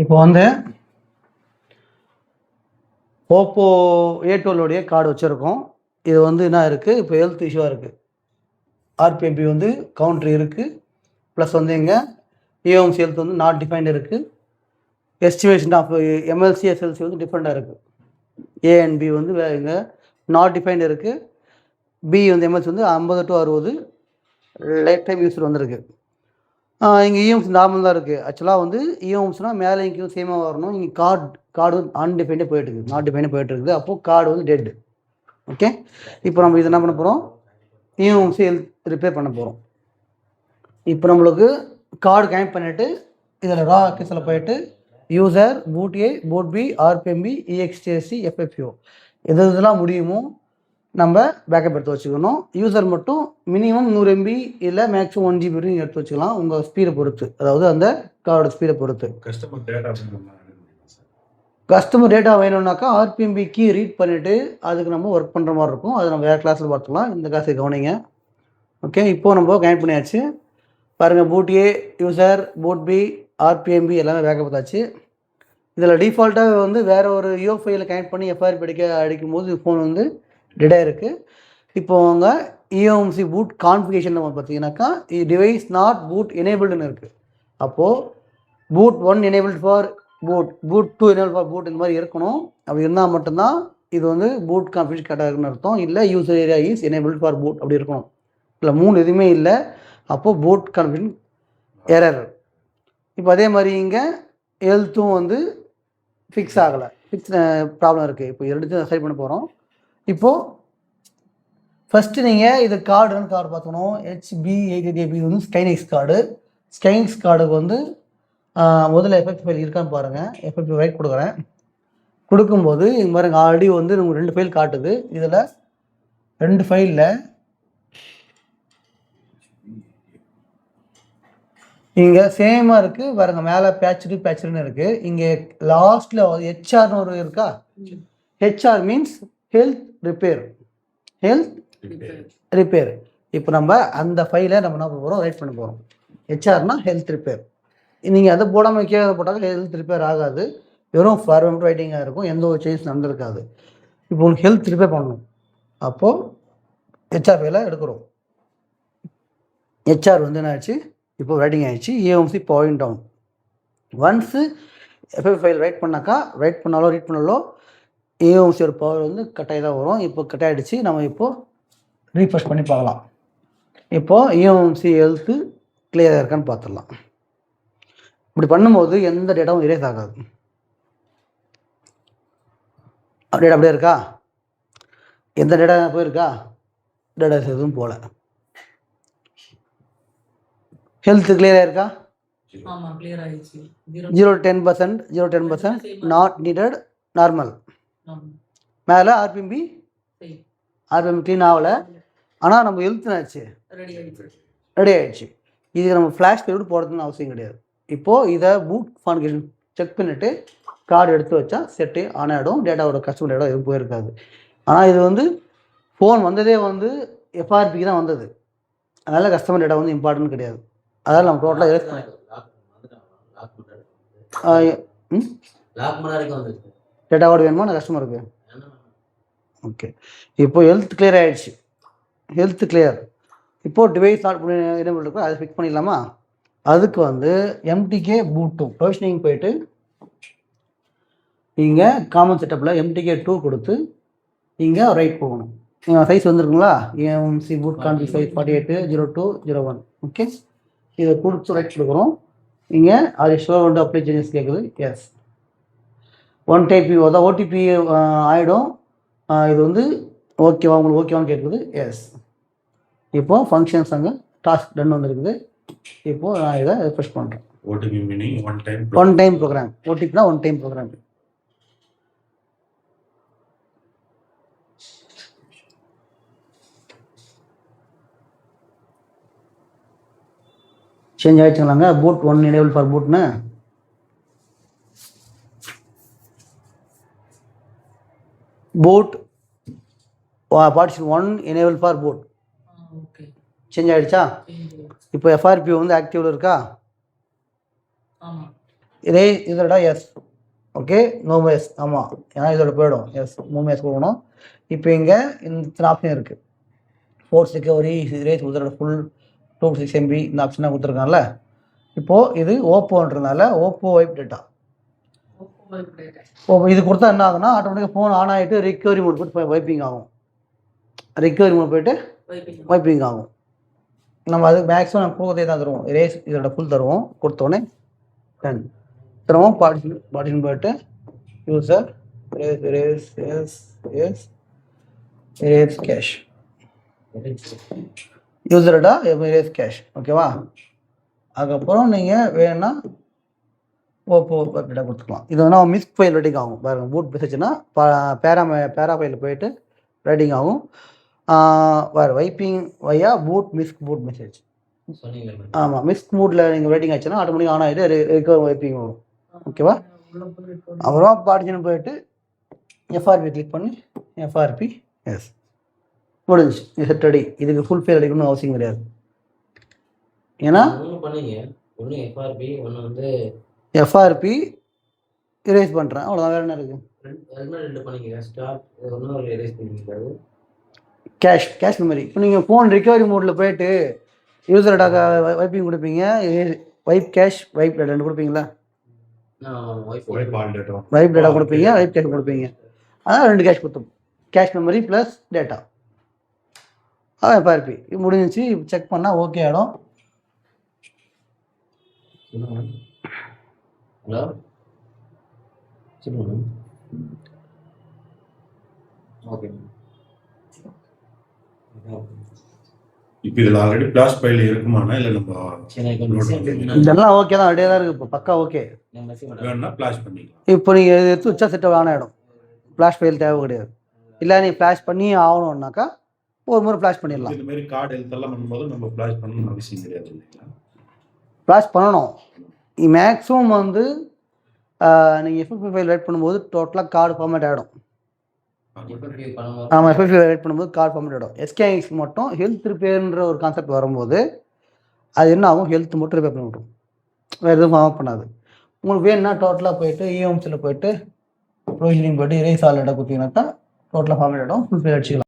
இப்போ வந்து Oppo A12 card வச்சுருக்கோம். இது வந்து என்ன இருக்குது, இப்போ ஹெல்த் இஷ்யூவாக இருக்குது. ஆர்பிஎம்பி வந்து கவுண்ட்ரு இருக்குது, ப்ளஸ் வந்து எங்கள் ஏஎம்சி ஹெல்த் வந்து நாட் டிஃபைன்டு இருக்குது. எஸ்டிமேஷன் ஆஃப் எம்எல்சி எஸ்எல்சி வந்து டிஃப்ரெண்ட்டாக இருக்குது. ஏ அண்ட் பி வந்து இங்கே நாட் டிஃபைன்டு இருக்குது. பி வந்து எம்எல்சி வந்து 50 to 60 லைஃப் டைம் யூஸர் வந்துருக்கு. இங்கே இஎம்சி நார்மல் தான் இருக்குது. ஆக்சுவலாக வந்து இஎம்ஸ்னால் மேலே இங்கேயும் சேமாக வரணும். இங்கே கார்டு வந்து அன்டிஃபைண்டே போயிட்டுருக்கு, நாட் டிஃபைண்டே போயிட்டுருக்குது. அப்போது கார்டு வந்து டெட். ஓகே, இப்போ நம்ம இது என்ன பண்ண போகிறோம், இஎம்சி ரிப்பேர் பண்ண போகிறோம். இப்போ நம்மளுக்கு கார்டு கனெக்ட் பண்ணிவிட்டு இதில் ரா கேஸில் போயிட்டு யூசர் பூட் ஏ, பூட் பி, ஆர்பிஎம்பி, இஎக்ஸ்டிஎஸ்சி, எஃப்எஃப்யூ இதெல்லாம் முடியுமோ நம்ம பேக்கப் எடுத்து வச்சுக்கணும். யூசர் மட்டும் மினிமம் 100 MB இல்லை மேக்ஸிமம் 1 GB வரைக்கும் எடுத்து வச்சுக்கலாம், உங்கள் ஸ்பீடை பொறுத்து, அதாவது அந்த கார்டோட ஸ்பீடை பொறுத்து. கஸ்டமர் டேட்டா வேணும்னாக்கா ஆர்பிஎம்பி கீ ரீட் பண்ணிவிட்டு அதுக்கு நம்ம ஒர்க் பண்ணுற மாதிரி இருக்கும். அது நம்ம வேறு கிளாஸில் பார்த்துக்கலாம், இந்த கிளாஸை கவனிங்க. ஓகே, இப்போது நம்ம கனெக்ட் பண்ணியாச்சு பாருங்கள். பூட் ஏ, யூசர், பூட் பி, ஆர்பிஎம்பி எல்லாமே பேக்கப் பார்த்தாச்சு. இதில் டிஃபால்ட்டாக வந்து வேறு ஒரு யூஎஃப்ஐயில் கனெக்ட் பண்ணி எஃப்ஆர்பி அடிக்கும் போது ஃபோன் வந்து டெடாக இருக்குது. இப்போ உங்கள் இஎம்சி பூட் கான்ஃபிகரேஷன் நம்ம பார்த்தீங்கன்னாக்கா டிவைஸ் நாட் பூட் எனேபிள்டுன்னு இருக்குது. அப்போது boot 1 enabled for boot, boot 2 enable for boot இந்த மாதிரி இருக்கணும். அப்படி இருந்தால் மட்டும்தான் இது வந்து பூட் கான்ஃபிகரேஷன் கரெக்டாக இருக்குன்னு அர்த்தம். இல்லை user area is enabled for boot அப்படி இருக்கணும். இல்லை 3 எதுவுமே இல்லை, அப்போது பூட் கான்ஃபிகரேஷன் எரர். இப்போ அதே மாதிரி இங்கே ஹெல்த்தும் வந்து ஃபிக்ஸ் ஆகலை, ஃபிக்ஸ் ப்ராப்ளம் இருக்குது. இப்போ ரெண்டுத்தையும் சரி பண்ண போகிறோம். இப்போது ஃபஸ்ட்டு நீங்கள் இது கார்டு பார்த்துக்கணும். HB88AB வந்து ஸ்கைனெக்ஸ் கார்டு. ஸ்கைனெக்ஸ் கார்டுக்கு வந்து முதல்ல எஃப்எஃப் ஃபைல் இருக்கான்னு பாருங்கள். எஃப்எஃப் ரைட் கொடுக்குறேன். கொடுக்கும்போது இது மாதிரி ஆல்ரெடி வந்து நமக்கு 2 ஃபைல் காட்டுது. இதில் 2 ஃபைலில் இங்கே சேமாக இருக்குது பாருங்கள். மேலே பேச்சுன்னு இருக்குது. இங்கே லாஸ்ட்டில் ஹெச்ஆர்னு ஒரு இருக்கா, HR means health repair, health repair. இப்போ நம்ம அந்த ஃபைலை நம்ம என்ன பண்ண போகிறோம், ரைட் பண்ண போகிறோம். ஹெச்ஆர்னா ஹெல்த் ரிப்பேர். நீங்கள் அதை போடாமல் போட்டாலும் ஹெல்த் ரிப்பேர் ஆகாது, வெறும் ஃபார்வர்ட் ரைட்டிங்காக இருக்கும், எந்த ஒரு சேஞ்ச் நடந்திருக்காது. இப்போ உங்களுக்கு ஹெல்த் ரிப்பேர் பண்ணணும். அப்போது ஹெச்ஆர் ஃபைலை எடுக்கிறோம். ஹெச்ஆர் வந்து என்ன ஆச்சு, இப்போ ரைட்டிங் ஆகிடுச்சு. AMC point down. Once FF file write பண்ணாக்கா, ரைட் பண்ணாலோ ரீட் பண்ணாலோ ஏஎம்சியோட பவர் வந்து கட்டாயி தான் வரும். இப்போ கட்டாயிடுச்சு. நம்ம இப்போது ரீஃப்ரெஷ் பண்ணி பார்க்கலாம். இப்போது ஏஎம்சி ஹெல்த்து கிளியராக இருக்கான்னு பார்த்துடலாம். இப்படி பண்ணும்போது எந்த டேட்டாவும் இரேஸ் ஆகாது. டேட்டா அப்படியே இருக்கா, எந்த டேட்டா போயிருக்கா, டேட்டா எதுவும் போகல. ஹெல்த் கிளியராக இருக்கா, 0-10% நாட் நீடட், நார்மல். மேலே ஆர்பிஎம்பி க்ளீன் ஆகலை, ஆனால் நம்ம ஹெல்த் ஆச்சு, ரெடி ஆகிடுச்சு. இது நம்ம ஃப்ளாஷ் பீரியட் போடுறதுன்னு அவசியம் கிடையாது. இப்போது இதை பூட் கான்ஃபிகரேஷன் செக் பண்ணிவிட்டு கார்டு எடுத்து வச்சா செட்டு ஆன் ஆகிடும். டேட்டாவோட கஸ்டமர் டேட்டா எதுவும் போயிருக்காது. ஆனால் இது வந்து ஃபோன் வந்ததே வந்து எஃப்ஆர்பிக்கு தான் வந்தது, அதனால் கஸ்டமர் டேட்டா வந்து இம்பார்ட்டன்ட் கிடையாது. அதனால் நம்ம டோட்டலாக எரேஸ் பண்ணி டேட்டாவோட வேணுமா நான் கஸ்டமருக்கு. ஓகே, இப்போ ஹெல்த் கிளியர் ஆகிடுச்சு. Health clear. இப்போது டிவைஸ் நாட் எனேபிள் இருக்கோ அதை ஃபிக்ஸ் பண்ணிடலாமா. அதுக்கு வந்து MTK boot 2 ப்ரொவிஷனிங் போயிட்டு இங்கே காமன் செட்டப்பில் MTK 2 கொடுத்து இங்கே ரைட் போகணும். சைஸ் வந்துருக்குங்களா, EMC boot config size 48-02-01. Okay, இதை கொடுத்து ரைட் கொடுக்குறோம். இங்கே அது ஷோ வந்து அப்ளை சேஞ்சஸ் கேட்குது. எஸ், 1 டைப் அதான் ஓடிபி ஆகிடும். இது வந்து ஓகேவா, உங்களுக்கு ஓகேவான்னு கேட்குது. எஸ், இப்போது ஃபங்க்ஷன்ஸ் அங்கே டாஸ்க் டன் வந்துருக்குது. இப்போது நான் இதை ரெஃப்ரெஷ் பண்ணுறேன். OTP meaning one time program. ஓடிபினா 1 டைம் ப்ரோக்ராம். சேஞ்ச் ஆகிடுச்சுங்களாங்க. பூட் 1 எனேபிள் ஃபார் பூட்னு boot partition 1 enable for boot change ஆகிடுச்சா. இப்போ எஃப்ஆர்பி வந்து ஆக்டிவில் இருக்கா, இதே இதோட எஸ். Okay, no S. ஆமாம், ஏன்னா இதோட போயிடும். எஸ், 3 எஸ் கொடுக்கணும். இப்போ இங்கே இந்த ஆப்ஷன் இருக்குது. ஃபோர்ஸ் ரிகவரி, ரேஸ் இதோட ஃபுல் 256 MB இந்த ஆப்ஷனாக கொடுத்துருக்காங்கல்ல. இப்போது இது ஓப்போன்றதுனால ஓப்போ வைப் டேட்டா. இது கொடுத்தா என்ன ஆகுனா ஆட்டோமேட்டிக்காக ஃபோன் ஆன் ஆகிட்டு ரிகவரி மோட் போய்ட்டு வைப்பிங் ஆகும். ரிகவரி மோட் போய்ட்டு வைப்பிங் ஆகும். நம்ம அதுக்கு மேக்ஸிமம் நம்ம கொடுக்கறதே தான் தருவோம். ரேஸ் இதோட ஃபுல் தருவோம். கொடுத்தோடனே 10 தருவோம். பார்ட்டிஷன் போய்ட்டு யூசர் erase கேஷ், யூசரோட erase கேஷ். ஓகேவா? அதுக்கப்புறம் நீங்கள் வேணும்னா ஓப்போ டேட்டா கொடுத்துக்கலாம். இது வந்து மிஸ்க் ஃபைல் ரெடிங் ஆகும். பாருங்க, பூட் மெசேஜ்னா பேரா ஃபைலில் போயிட்டு ரெடிங் ஆகும். வேறு வைப்பிங் வையா பூட் மெசேஜ். ஆமாம், மிஸ்க் மூட்டில் நீங்கள் வெயிட்டிங் ஆச்சுன்னா ஆட்டோமேட்டிக் ஆன் ஆகிட்டு ரிகவர் வைப்பிங் வரும். ஓகேவா? அப்புறம் பார்ட்டிஷன் போயிட்டு எஃப்ஆர்பி கிளிக் பண்ணி எஃப்ஆர்பி எஸ் முடிஞ்சு. Set ready. இதுக்கு ஃபுல் ஃபைல் அடிக்கணும்னு அவசியம் கிடையாது. ஏன்னா எஃப்ஆர்பி இரேஸ் பண்ணுறேன், அவ்வளோதான். வேறு என்ன இருக்குது? Cache memory. இப்போ நீங்கள் ஃபோன் ரிகவரி மோடில் போயிட்டு யூசர் டேட்டா வைப்பிங் கொடுப்பீங்க. வைப் கேஷ், வைப் டேட்டா கொடுப்பீங்களா? வைப் டேட்டா கொடுப்பீங்க, வைப் கேஷ் கொடுப்பீங்க. அதான் 2 கேஷ் கொடுத்தோம். Cache memory plus data. அதான் எஃப்ஆர்பி முடிஞ்சிச்சு. செக் பண்ணால் ஓகே ஆகிடும். ஹலோ சொல்லுங்க. ஓகே. இப்போ இதில் ஆல்ரெடி ஃப்ளாஷ் ஃபைல் இருக்குமானா இல்லை நம்ம இதெல்லாம் ஓகே தான், ரெடியாக தான் இருக்குது. இப்போ பக்கா ஓகே. வேணும்னா ஃப்ளாஷ் பண்ணிக்கலாம். இப்போ நீங்கள் எடுத்து வச்சா செட் ஆன் ஆகிடும். ஃப்ளாஷ் ஃபைல் தேவை கிடையாது. இல்லை நீங்கள் ஃப்ளாஷ் பண்ணி ஆகணும்னாக்கா ஒரு முறை ஃப்ளாஷ் பண்ணிடலாம். இந்த மாதிரி கார்டு எழுத்தெல்லாம் பண்ணும்போது நம்ம ஃப்ளாஷ் பண்ணணும்னு அவசியம் கிடையாது இல்லைங்களா? ஃப்ளாஷ் பண்ணணும். மேக்ஸிமம் வந்து நீங்கள் எஃப்எஃபி ஃபைல் ரைட் பண்ணும்போது டோட்டலாக கார்டு ஃபார்மேட் ஆகிடும். ஆமாம், எஃப்எஃபி ரைட் பண்ணும்போது கார்டு ஃபார்மேட் ஆகிடும். எஸ்கேஎக்ஸ் மட்டும் ஹெல்த் ரிப்பேர்ன்ற ஒரு கான்செப்ட் வரும்போது அது என்ன ஆகும், ஹெல்த் மட்டும் ரிப்பேர் பண்ணி விட்ரும், வேறு எதுவும் ஃபார்ம் பண்ணாது. உங்களுக்கு வேணும்னா டோட்டலாக போய்ட்டு இஎம்சியில் போய்ட்டு ப்ரொவிஷனிங் போய்ட்டு இரேஸ் ஆல் டேட்டா கொடுத்தீங்கன்னாக்கா டோட்டலாக ஃபார்மேட் ஆகிடும். Full file அடிச்சிக்கலாம்.